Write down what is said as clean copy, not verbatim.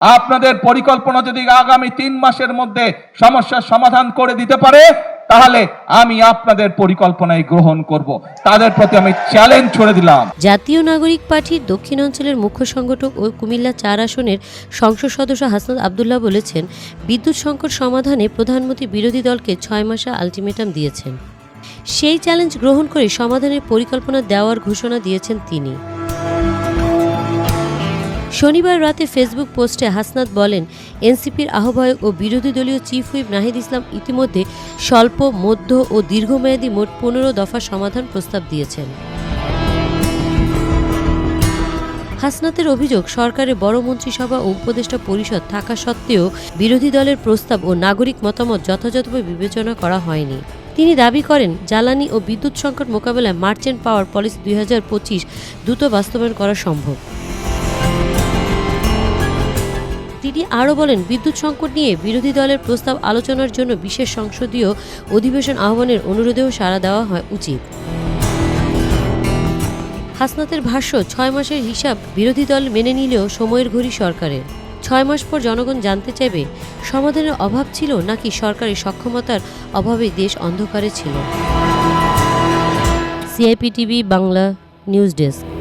আপনাদের পরিকল্পনা যদি আগামী 3 মাসের মধ্যে সমস্যার সমাধান করে দিতে পারে, তাহলে আমি আপনাদের পরিকল্পনায় গ্রহণ করব। তাদের প্রতি আমি চ্যালেঞ্জ ছুড়ে দিলাম। জাতীয় নাগরিক পার্টির দক্ষিণ অঞ্চলের মুখ্য সংগঠক ও কুমিল্লা 4 আসনের সংসদ সদস্য হাসনাত আব্দুল্লাহ বলেছেন, বিদ্যুৎ সংকট সমাধানে প্রধানমন্ত্রী বিরোধী দলকে 6 মাসের আলটিমেটাম দিয়েছেন। সেই চ্যালেঞ্জ গ্রহণ করে সমাধানের পরিকল্পনা দেওয়ার ঘোষণা দিয়েছেন তিনি। শনিবার রাতে ফেসবুক পোস্টে হাসনাত বলেন, এনসিপির আহ্বায়ক ও বিরোধী দলীয় চিফ হুইপ নাহিদ ইসলাম ইতিমধ্যে স্বল্প, মধ্য ও দীর্ঘমেয়াদী মোট 15 দফা সমাধান প্রস্তাব দিয়েছেন। হাসনাতের অভিযোগ, সরকারের বড় মন্ত্রিসভা ও উপদেষ্টা পরিষদ থাকা সত্ত্বেও বিরোধী দলের প্রস্তাব ও নাগরিক মতামত যথাযথভাবে বিবেচনা করা হয়নি। তিনি দাবি করেন, জ্বালানি ও বিদ্যুৎ সংকট মোকাবেলায় মার্চেন্ট পাওয়ার পলিসি 2025 দ্রুত বাস্তবায়ন করা সম্ভব। তিনি আরও বলেন, বিদ্যুৎ সংকট নিয়ে বিরোধী দলের প্রস্তাব আলোচনার জন্য বিশেষ সংসদীয় অধিবেশন আহ্বানের অনুরোধেও সাড়া দেওয়া হয় উচিত। হাসনাতের ভাষ্য, 6 মাসের হিসাব বিরোধী দল মেনে নিলেও সময়ের ঘড়ি সরকারের। 6 মাস পর জনগণ জানতে চাইবে, সমাধানের অভাব ছিল নাকি সরকারের সক্ষমতার অভাবে দেশ অন্ধকারে ছিল। CIP TV Bangla news desk.